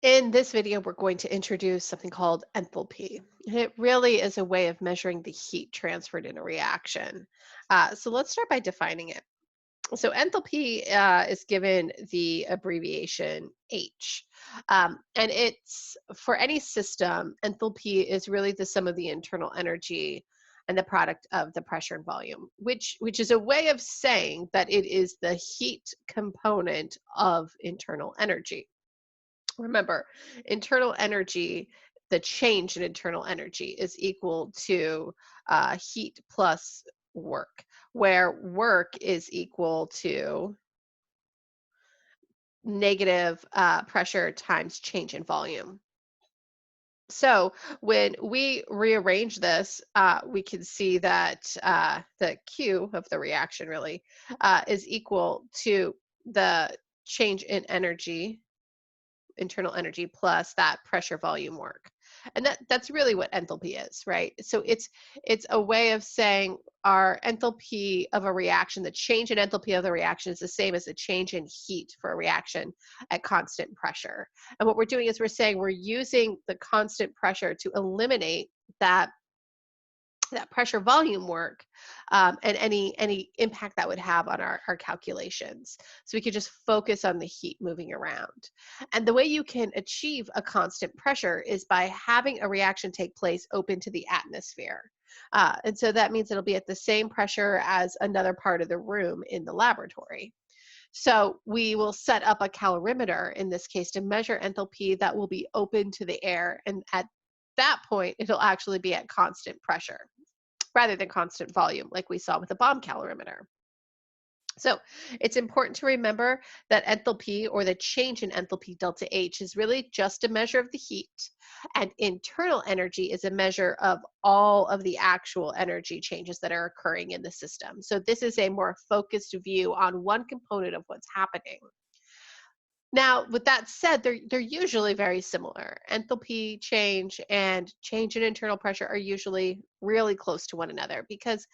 In this video, we're going to introduce something called enthalpy. And it really is a way of measuring the heat transferred in a reaction. So let's start by defining it. So enthalpy is given the abbreviation H. And it's for any system, enthalpy is really the sum of the internal energy and the product of the pressure and volume, which is a way of saying that it is the heat component of internal energy. Remember, internal energy, the change in internal energy is equal to heat plus work, where work is equal to negative pressure times change in volume. So when we rearrange this, we can see that the Q of the reaction really is equal to the change in energy, internal energy, plus that pressure volume work. And that's really what enthalpy is, right? So it's a way of saying our enthalpy of a reaction, the change in enthalpy of the reaction is the same as the change in heat for a reaction at constant pressure. And what we're doing is we're saying we're using the constant pressure to eliminate that pressure volume work, and any impact that would have on our calculations. So we could just focus on the heat moving around. And the way you can achieve a constant pressure is by having a reaction take place open to the atmosphere. And so that means it'll be at the same pressure as another part of the room in the laboratory. So we will set up a calorimeter in this case to measure enthalpy that will be open to the air. And at that point, it'll actually be at constant pressure rather than constant volume, like we saw with the bomb calorimeter. So it's important to remember that enthalpy, or the change in enthalpy delta H, is really just a measure of the heat, and internal energy is a measure of all of the actual energy changes that are occurring in the system. So this is a more focused view on one component of what's happening. Now, with that said, they're usually very similar. Enthalpy change and change in internal pressure are usually really close to one another because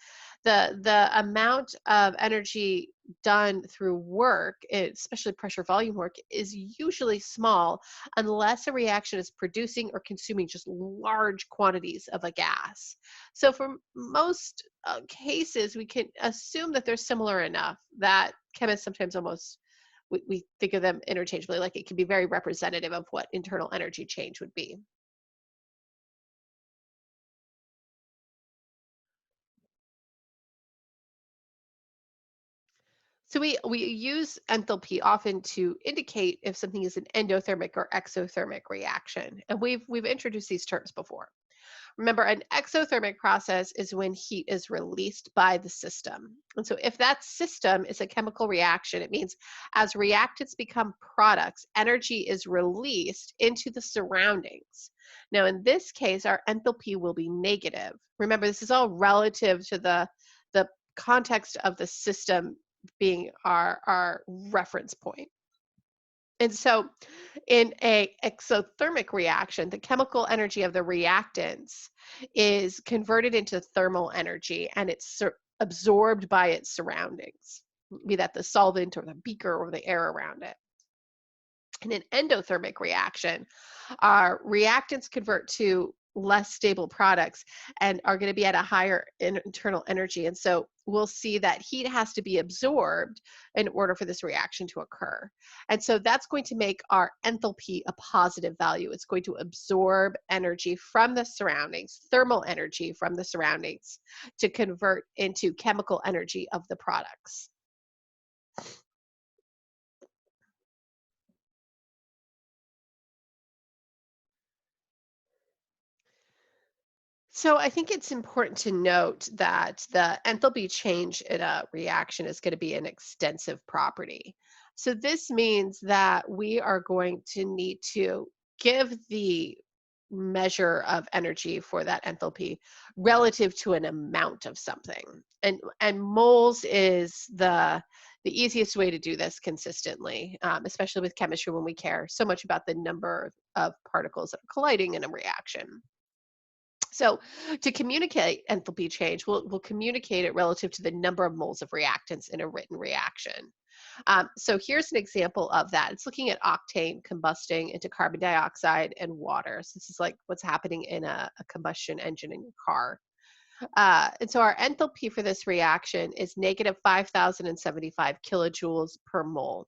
the amount of energy done through work, especially pressure volume work, is usually small unless a reaction is producing or consuming just large quantities of a gas. So for most cases, we can assume that they're similar enough that chemists sometimes almost we think of them interchangeably, like it can be very representative of what internal energy change would be. So we use enthalpy often to indicate if something is an endothermic or exothermic reaction. And we've introduced these terms before. Remember, an exothermic process is when heat is released by the system. And so if that system is a chemical reaction, it means as reactants become products, energy is released into the surroundings. Now, in this case, our enthalpy will be negative. Remember, this is all relative to the context of the system being our reference point. And so in a exothermic reaction, the chemical energy of the reactants is converted into thermal energy, and it's absorbed by its surroundings, be that the solvent or the beaker or the air around it. In an endothermic reaction, our reactants convert to less stable products and are going to be at a higher internal energy. And so we'll see that heat has to be absorbed in order for this reaction to occur. And so that's going to make our enthalpy a positive value. It's going to absorb energy from the surroundings, thermal energy from the surroundings, to convert into chemical energy of the products. So I think it's important to note that the enthalpy change in a reaction is going to be an extensive property. So this means that we are going to need to give the measure of energy for that enthalpy relative to an amount of something. And moles is the easiest way to do this consistently, especially with chemistry when we care so much about the number of particles that are colliding in a reaction. So to communicate enthalpy change, we'll communicate it relative to the number of moles of reactants in a written reaction. So here's an example of that. It's looking at octane combusting into carbon dioxide and water. So this is like what's happening in a combustion engine in your car. And so our enthalpy for this reaction is negative 5,075 kilojoules per mole.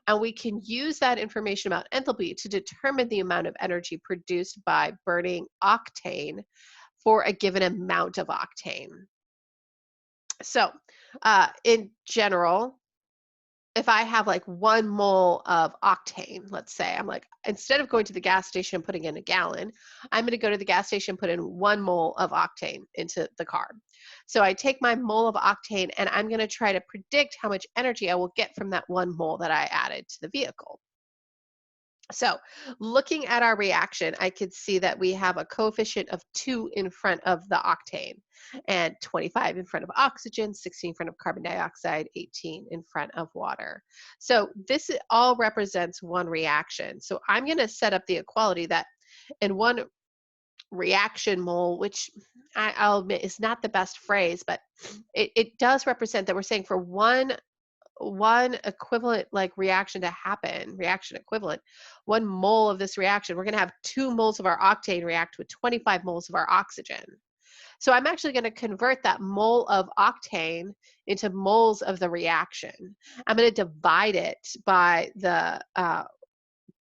And we can use that information about enthalpy to determine the amount of energy produced by burning octane for a given amount of octane. So in general, if I have like 1 mole of octane, let's say, I'm like, instead of going to the gas station and putting in a gallon, I'm going to go to the gas station, put in 1 mole of octane into the car. So I take my mole of octane and I'm going to try to predict how much energy I will get from that 1 mole that I added to the vehicle. So looking at our reaction, I could see that we have a coefficient of 2 in front of the octane and 25 in front of oxygen, 16 in front of carbon dioxide, 18 in front of water. So this all represents one reaction. So I'm going to set up the equality that in one reaction mole, which I'll admit is not the best phrase, but it does represent that we're saying for one equivalent like reaction to happen, reaction equivalent, 1 mole of this reaction, we're going to have 2 moles of our octane react with 25 moles of our oxygen. So I'm actually going to convert that mole of octane into moles of the reaction. I'm going to divide it by the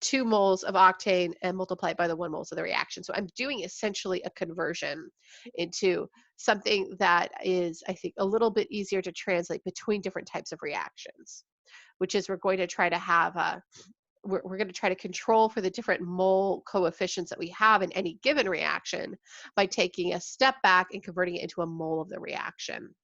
2 moles of octane and multiply it by the 1 moles of the reaction. So I'm doing essentially a conversion into something that is, I think, a little bit easier to translate between different types of reactions, which is we're going to try to have we're going to try to control for the different mole coefficients that we have in any given reaction by taking a step back and converting it into a mole of the reaction.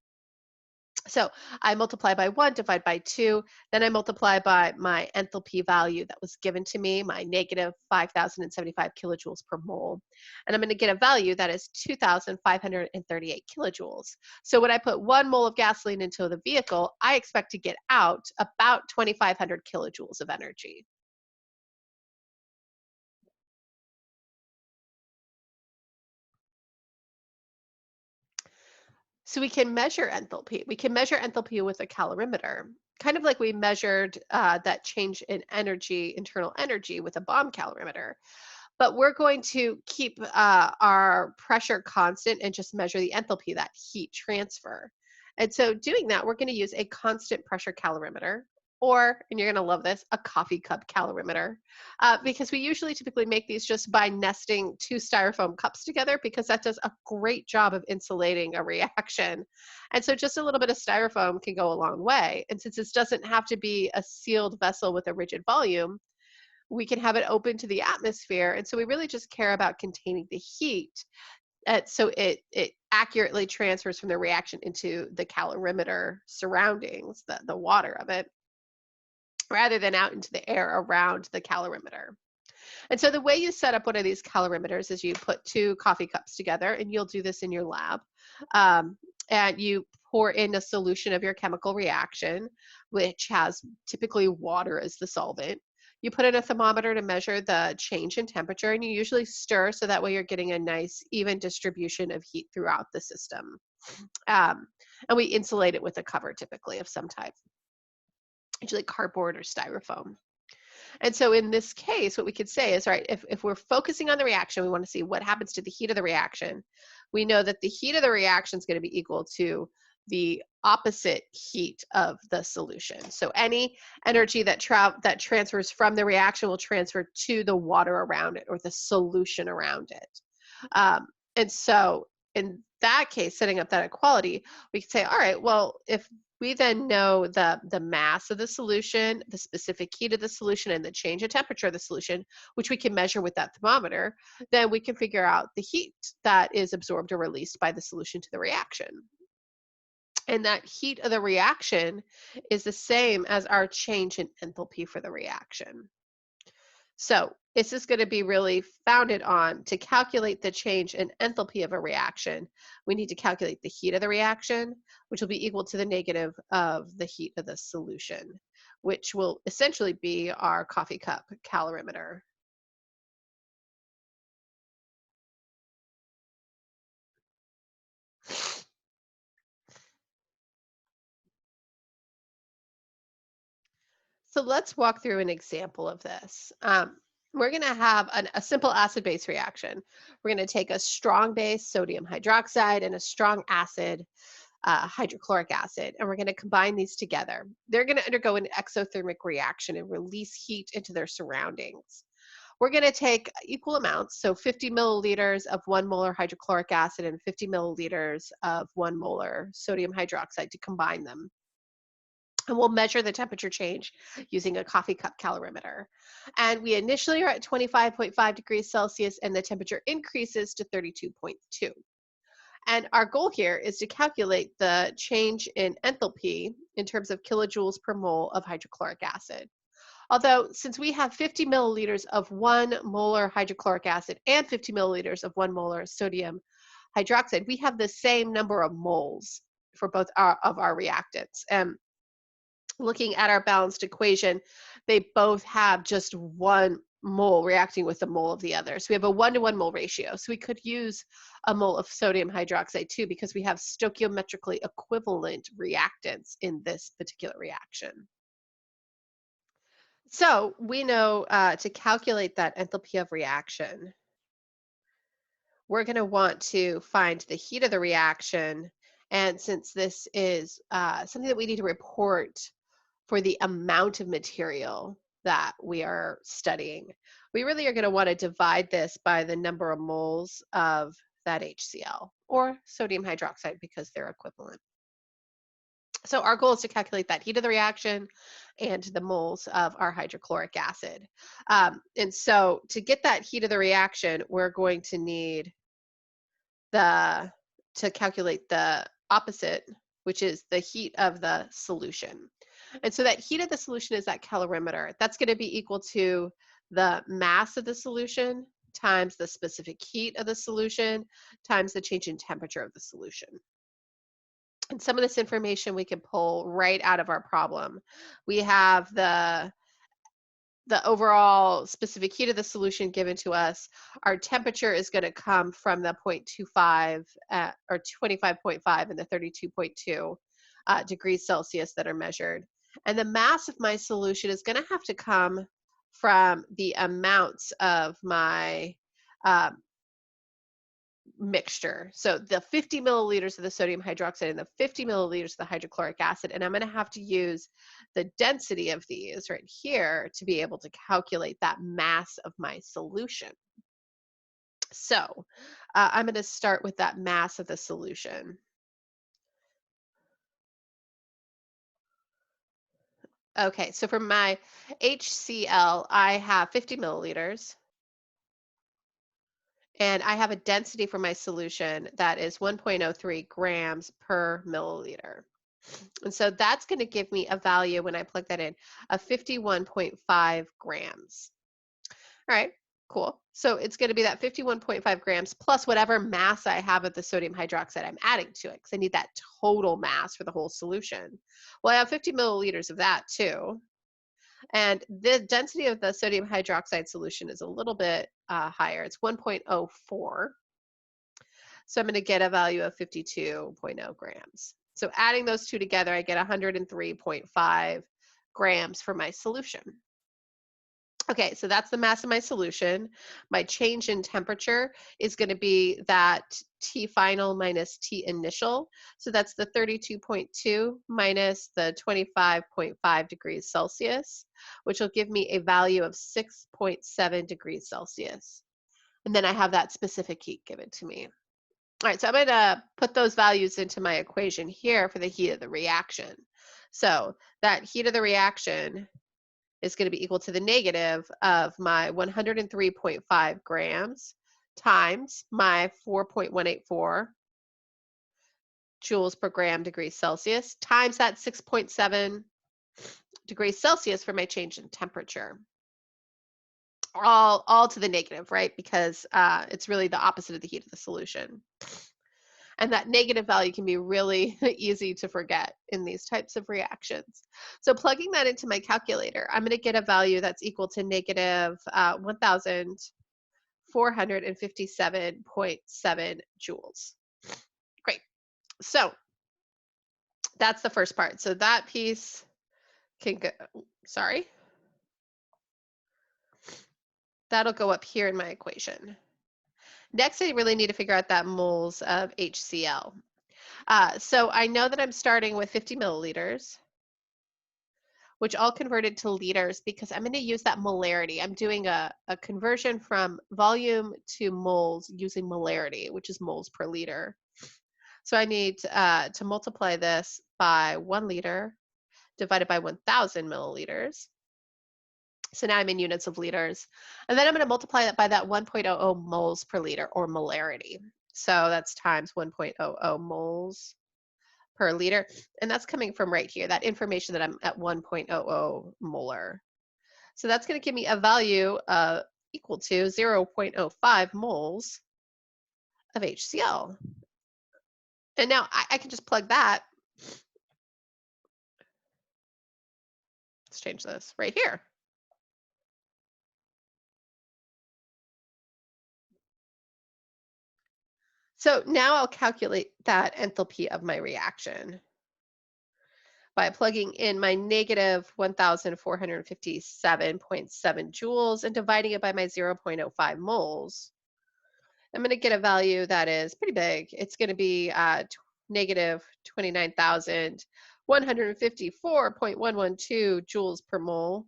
So I multiply by 1, divide by 2, then I multiply by my enthalpy value that was given to me, my negative 5,075 kilojoules per mole. And I'm going to get a value that is 2,538 kilojoules. So when I put 1 mole of gasoline into the vehicle, I expect to get out about 2,500 kilojoules of energy. So we can measure enthalpy. We can measure enthalpy with a calorimeter, kind of like we measured that change in energy, internal energy, with a bomb calorimeter. But we're going to keep our pressure constant and just measure the enthalpy, that heat transfer. And so doing that, we're going to use a constant pressure calorimeter, or, and you're going to love this, a coffee cup calorimeter, because we usually typically make these just by nesting 2 styrofoam cups together, because that does a great job of insulating a reaction. And so just a little bit of styrofoam can go a long way. And since this doesn't have to be a sealed vessel with a rigid volume, we can have it open to the atmosphere. And so we really just care about containing the heat. So it accurately transfers from the reaction into the calorimeter surroundings, the water of it, rather than out into the air around the calorimeter. And so the way you set up one of these calorimeters is you put 2 coffee cups together, and you'll do this in your lab. And you pour in a solution of your chemical reaction, which has typically water as the solvent. You put in a thermometer to measure the change in temperature, and you usually stir so that way you're getting a nice even distribution of heat throughout the system. And we insulate it with a cover typically of some type, usually cardboard or styrofoam. And so in this case, what we could say is, right, if we're focusing on the reaction, we want to see what happens to the heat of the reaction. We know that the heat of the reaction is going to be equal to the opposite heat of the solution. So any energy that transfers from the reaction will transfer to the water around it, or the solution around it. And so in that case, setting up that equality, we could say, all right, well, if we then know the mass of the solution, the specific heat of the solution, and the change in temperature of the solution, which we can measure with that thermometer, then we can figure out the heat that is absorbed or released by the solution to the reaction. And that heat of the reaction is the same as our change in enthalpy for the reaction. So this is going to be really founded on, to calculate the change in enthalpy of a reaction, we need to calculate the heat of the reaction, which will be equal to the negative of the heat of the solution, which will essentially be our coffee cup calorimeter. So let's walk through an example of this. We're going to have a simple acid-base reaction. We're going to take a strong base, sodium hydroxide, and a strong acid, hydrochloric acid, and we're going to combine these together. They're going to undergo an exothermic reaction and release heat into their surroundings. We're going to take equal amounts, so 50 milliliters of 1 molar hydrochloric acid and 50 milliliters of 1 molar sodium hydroxide to combine them. And we'll measure the temperature change using a coffee cup calorimeter. And we initially are at 25.5 degrees Celsius, and the temperature increases to 32.2. And our goal here is to calculate the change in enthalpy in terms of kilojoules per mole of hydrochloric acid. Although, since we have 50 milliliters of 1 molar hydrochloric acid and 50 milliliters of 1 molar sodium hydroxide, we have the same number of moles for both of our reactants. And looking at our balanced equation, they both have just 1 mole reacting with a mole of the other. So we have a 1-to-1 mole ratio. So we could use a mole of sodium hydroxide too, because we have stoichiometrically equivalent reactants in this particular reaction. So we know to calculate that enthalpy of reaction, we're going to want to find the heat of the reaction. And since this is something that we need to report for the amount of material that we are studying, we really are going to want to divide this by the number of moles of that HCl or sodium hydroxide because they're equivalent. So our goal is to calculate that heat of the reaction and the moles of our hydrochloric acid. And so to get that heat of the reaction, we're going to need to calculate the opposite, which is the heat of the solution. And so that heat of the solution is that calorimeter. That's going to be equal to the mass of the solution times the specific heat of the solution times the change in temperature of the solution. And some of this information we can pull right out of our problem. We have the overall specific heat of the solution given to us. Our temperature is going to come from the 0.25 or 25.5 and the 32.2 degrees Celsius that are measured. And the mass of my solution is going to have to come from the amounts of my mixture. So the 50 milliliters of the sodium hydroxide and the 50 milliliters of the hydrochloric acid. And I'm going to have to use the density of these right here to be able to calculate that mass of my solution. So I'm going to start with that mass of the solution. Okay, so for my HCl, I have 50 milliliters. And I have a density for my solution that is 1.03 grams per milliliter. And so that's going to give me a value when I plug that in of 51.5 grams. All right, cool. So it's going to be that 51.5 grams plus whatever mass I have of the sodium hydroxide I'm adding to it, because I need that total mass for the whole solution. Well, I have 50 milliliters of that too. And the density of the sodium hydroxide solution is a little bit higher. It's 1.04. So I'm going to get a value of 52.0 grams. So adding those two together, I get 103.5 grams for my solution. Okay, so that's the mass of my solution. My change in temperature is going to be that T final minus T initial. So that's the 32.2 minus the 25.5 degrees Celsius, which will give me a value of 6.7 degrees Celsius. And then I have that specific heat given to me. All right, so I'm going to put those values into my equation here for the heat of the reaction. So that heat of the reaction is going to be equal to the negative of my 103.5 grams times my 4.184 joules per gram degrees Celsius times that 6.7 degrees Celsius for my change in temperature. All to the negative, right? Because it's really the opposite of the heat of the solution. And that negative value can be really easy to forget in these types of reactions. So plugging that into my calculator, I'm going to get a value that's equal to negative 1,457.7 joules. Great. So that's the first part. So that piece can Sorry. That'll go up here in my equation. Next, I really need to figure out that moles of HCl. So I know that I'm starting with 50 milliliters, which I'll convert it to liters because I'm going to use that molarity. I'm doing a conversion from volume to moles using molarity, which is moles per liter. So I need to multiply this by 1 liter divided by 1,000 milliliters. So now I'm in units of liters. And then I'm going to multiply that by that 1.00 moles per liter, or molarity. So that's times 1.00 moles per liter. And that's coming from right here, that information that I'm at 1.00 molar. So that's going to give me a value equal to 0.05 moles of HCl. And now I can just plug that. Let's change this right here. So now I'll calculate that enthalpy of my reaction by plugging in my negative 1,457.7 joules and dividing it by my 0.05 moles. I'm going to get a value that is pretty big. It's going to be negative 29,154.112 joules per mole.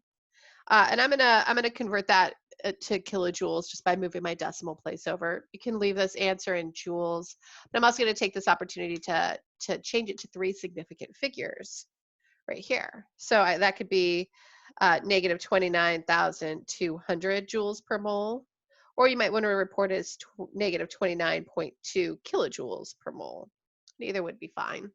And I'm gonna convert that to kilojoules just by moving my decimal place over. You can leave this answer in joules, but I'm also going to take this opportunity to change it to 3 significant figures right here. So that could be negative 29,200 joules per mole, or you might want to report it as negative 29.2 kilojoules per mole. Neither would be fine.